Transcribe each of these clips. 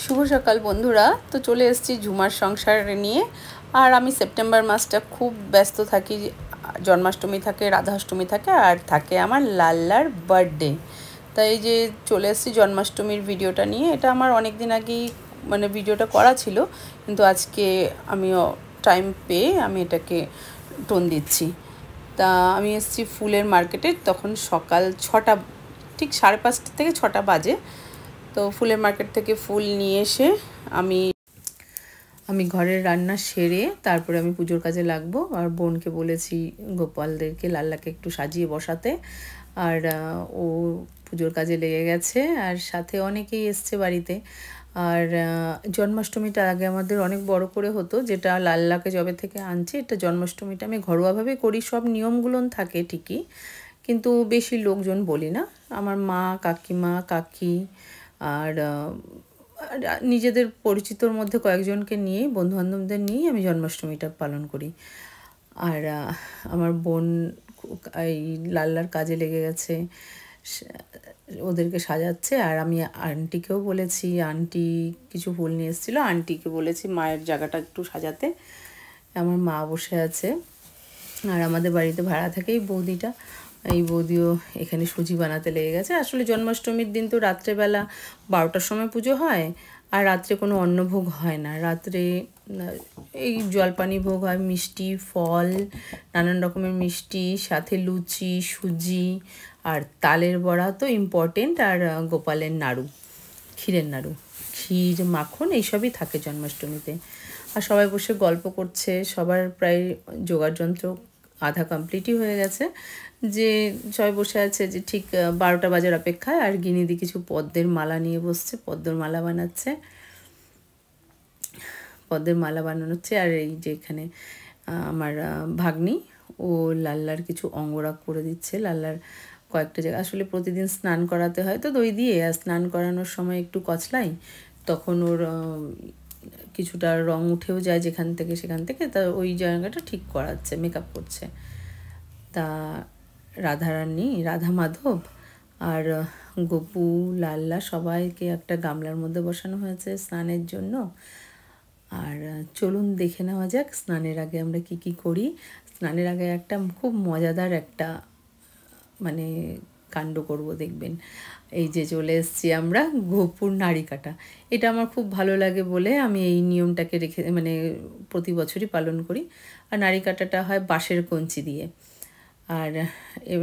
শুভ সকাল বন্ধুরা। তো চলে এসেছি ঝুমার সংসার নিয়ে। আর আমি সেপ্টেম্বর মাসটা খুব ব্যস্ত থাকি। জন্মাষ্টমী থাকে, রাধাষ্টমী থাকে, আর থাকে আমার লাল্লার বার্থডে। তাই যে চলে এসেছি জন্মাষ্টমীর ভিডিওটা নিয়ে। এটা আমার অনেক দিন আগেই মানে ভিডিওটা করা ছিল, কিন্তু আজকে আমিও টাইম পেয়ে আমি এটাকে টোন দিচ্ছি। তা আমি এসেছি ফুলের মার্কেটে, তখন সকাল 6টা, ঠিক 5:30 থেকে 6টা বাজে। তো ফুলের মার্কেট থেকে ফুল নিয়ে এসে আমি ঘরের রান্না সেরে তারপরে আমি পুজোর কাজে লাগবো। আর বোনকে বলেছি গোপালদেরকে, লাল্লাকে একটু সাজিয়ে বসাতে। আর ও পুজোর কাজে লেগে গেছে। আর সাথে অনেকেই এসছে বাড়িতে। আর জন্মাষ্টমীটা আগে আমাদের অনেক বড় করে হতো, যেটা লাল্লাকে যবে থেকে আনছে। এটা জন্মাষ্টমীটা আমি ঘরোয়াভাবে করি, সব নিয়মগুলো থাকে ঠিকই, কিন্তু বেশি লোকজন বলি না। আমার মা, কাকিমা, কাকি আর নিজেদের পরিচিতর মধ্যে কয়েকজনকে নিয়ে, বন্ধুবান্ধবদের নিয়েই আমি জন্মাষ্টমীটা পালন করি। আর আমার বোন এই লাল্লার কাজে লেগে গেছে, ওদেরকে সাজাচ্ছে। আর আমি আন্টিকেও বলেছি, আন্টি কিছু ফুল নিয়ে এসেছিলো, আন্টিকে বলেছি মায়ের জায়গাটা একটু সাজাতে। আমার মা বসে আছে। আর আমাদের বাড়িতে ভাড়া থাকে এই বৌদিটা, এই বৌদিও এখানে সুজি বানাতে লেগে গেছে। আসলে জন্মাষ্টমীর দিন তো রাত্রেবেলা 12টার সময় পুজো হয়, আর রাত্রে কোনো অন্নভোগ হয় না। রাত্রে এই জলপানি ভোগ হয়, মিষ্টি, ফল, নানান রকমের মিষ্টি, সাথে লুচি, সুজি আর তালের বড়া তো ইম্পর্টেন্ট। আর গোপালের নাড়ু, ক্ষীরের নাড়ু, ক্ষীর, মাখন এইসবই থাকে জন্মাষ্টমীতে। আর সবাই বসে গল্প করছে। সবার প্রায় জোগাড়যন্ত্র আধা কমপ্লিটই হয়ে গেছে, যে সবাই বসে আছে যে ঠিক 12টা বাজার অপেক্ষায়। আর গিনিদি কিছু পদ্মের মালা নিয়ে বসছে, পদ্মের মালা বানাচ্ছে, পদ্মের মালা বানানো হচ্ছে। আর এই যে এখানে আমার ভাগ্নি, ও লাল্লার কিছু অঙ্গরাগ করে দিচ্ছে। লাল্লার কয়েকটা জায়গা আসলে প্রতিদিন স্নান করাতে হয় তো দই দিয়ে, আর স্নান করানোর সময় একটু কচলাই, তখন ওর কিছুটা রং উঠেও যায় যেখান থেকে সেখান থেকে, তা ওই জায়গাটা ঠিক করাচ্ছে, মেকআপ করছে। তা রাধারানী, রাধা মাধব আর গোপু, লাল্লা সবাইকে একটা গামলার মধ্যে বসানো হয়েছে স্নানের জন্য। আর চলুন দেখে নেওয়া যাক স্নানের আগে আমরা কি কি করি। স্নানের আগে একটা খুব মজাদার একটা মানে কাণ্ড করব, দেখবেন। এই যে চলে এসেছি আমরা গোপুর নাড়ি কাটা। এটা আমার খুব ভালো লাগে বলে আমি এই নিয়মটাকে রেখে মানে প্রতি বছরই পালন করি। আর নাড়ি কাটাটা হয় বাঁশের কঞ্চি দিয়ে। আর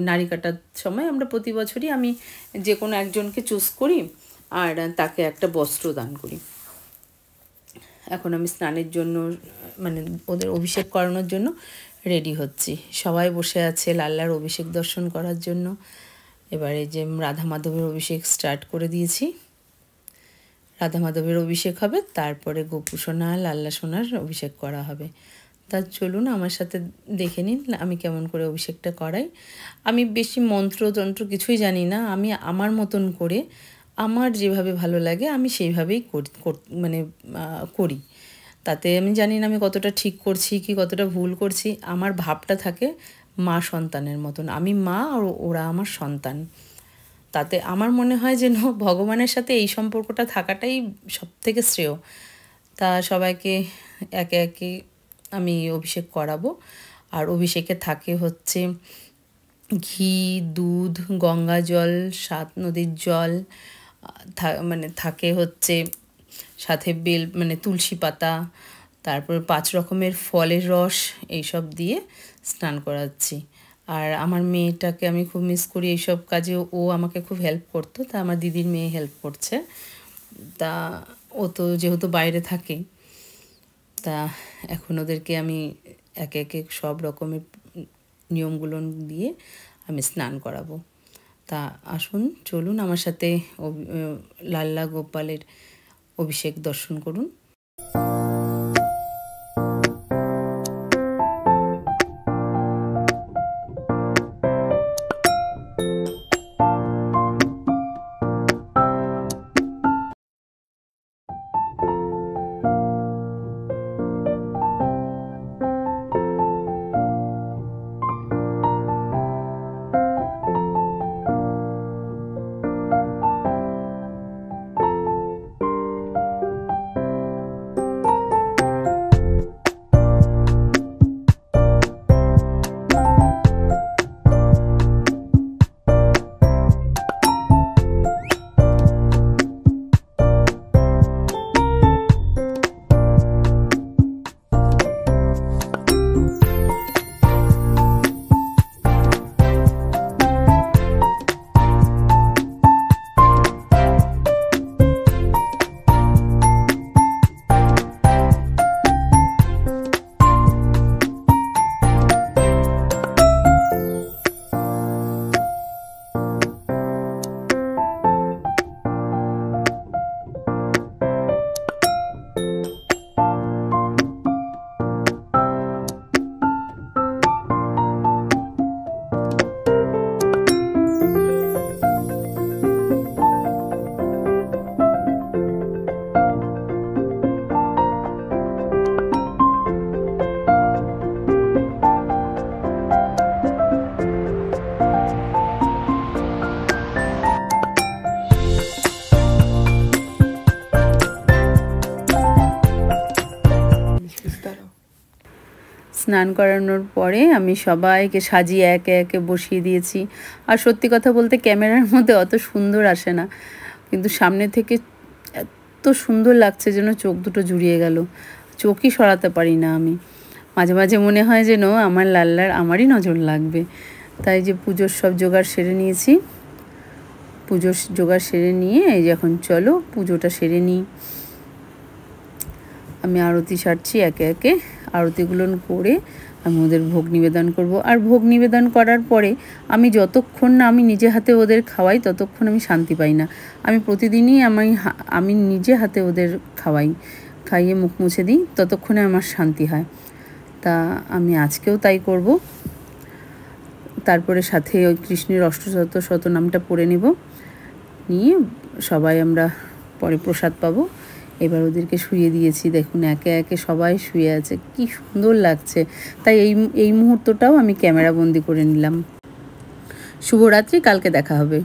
নাড়ি কাটার সময় আমরা প্রতি বছরই আমি যে কোনো একজনকে চুজ করি আর তাকে একটা বস্ত্র দান করি। এখন আমি স্নানের জন্য মানে ওদের অভিষেক করানোর জন্য রেডি হচ্ছি। সবাই বসে আছে লাল্লার অভিষেক দর্শন করার জন্য। এবারে যে রাধা মাধবের অভিষেক স্টার্ট করে দিয়েছি। রাধা মাধবের অভিষেক হবে, তারপরে গোপু সোনা, লাল্লা সোনার অভিষেক করা হবে। তা চলুন আমার সাথে দেখে নিন আমি কেমন করে অভিষেকটা করাই। আমি বেশি মন্ত্রতন্ত্র কিছুই জানি না, আমি আমার মতন করে আমার যেভাবে ভালো লাগে আমি সেইভাবেই মানে করি। তাতে আমি জানি না আমি কতটা ঠিক করছি কি কতটা ভুল করছি। আমার ভাবটা থাকে মা সন্তানের মতন, আমি মা আর ওরা আমার সন্তান। তাতে আমার মনে হয় যেন ভগবানের সাথে এই সম্পর্কটা থাকাটাই সবথেকে শ্রেয়। তা সবাইকে একে একে আমি অভিষেক করাবো। আর অভিষেকে থাকে হচ্ছে ঘি, দুধ, গঙ্গা জল, 7 নদীর জল, মানে থাকে হচ্ছে সাথে বেল মানে তুলসী পাতা, তারপর 5 রকমের ফলের রস, এইসব দিয়ে স্নান করাচ্ছি। আর আমার মেয়েটাকে আমি খুব মিস করি এইসব কাজে, ও আমাকে খুব হেল্প করতো। তা আমার দিদির মেয়ে হেল্প করছে। তা ও তো যেহেতু বাইরে থাকে, তা এখন ওদেরকে আমি একে একে সব রকমের নিয়মগুলো দিয়ে আমি স্নান করাবো। তা আসুন চলুন আমার সাথে লাল্লা গোপালের অভিষেক দর্শন করুন। স্নান করানোর পরে আমি সবাইকে সাজিয়ে একে একে বসিয়ে দিয়েছি। আর সত্যি কথা বলতে ক্যামেরার মধ্যে অত সুন্দর আসে না, কিন্তু সামনে থেকে এত সুন্দর লাগছে যেন চোখ দুটো জুড়িয়ে গেল, চোখই সরাতে পারি না আমি। মাঝে মাঝে মনে হয় যেন আমার লাল্লার আমারই নজর লাগবে। তাই যে পুজোর সব জোগাড় সেরে নিয়েছি, পুজোর জোগাড় সেরে নিয়ে এই যে এখন চলো পুজোটা সেরে নিই। আমি আরতি সারছি একে একে, আরতিগুলো করে আমি ওদের ভোগ নিবেদন করব। আর ভোগ নিবেদন করার পরে আমি যতক্ষণ না আমি নিজে হাতে ওদের খাওয়াই ততক্ষণ আমি শান্তি পাই না। আমি প্রতিদিনই আমি নিজে হাতে ওদের খাইয়ে মুখ মুছে দিই, ততক্ষণে আমার শান্তি হয়। তা আমি আজকেও তাই করব। তারপরে সাথে ওই কৃষ্ণের অষ্টশত শতনামটা পড়ে নেব, নিয়ে সবাই আমরা পরে প্রসাদ পাবো। এবার ওদেরকে শুইয়ে দিয়েছি, দেখুন একে একে সবাই শুয়ে আছে, কি সুন্দর লাগছে। তাই এই মুহূর্তটাও আমি ক্যামেরা বন্দি করে নিলাম। শুভরাত্রি, কালকে দেখা হবে।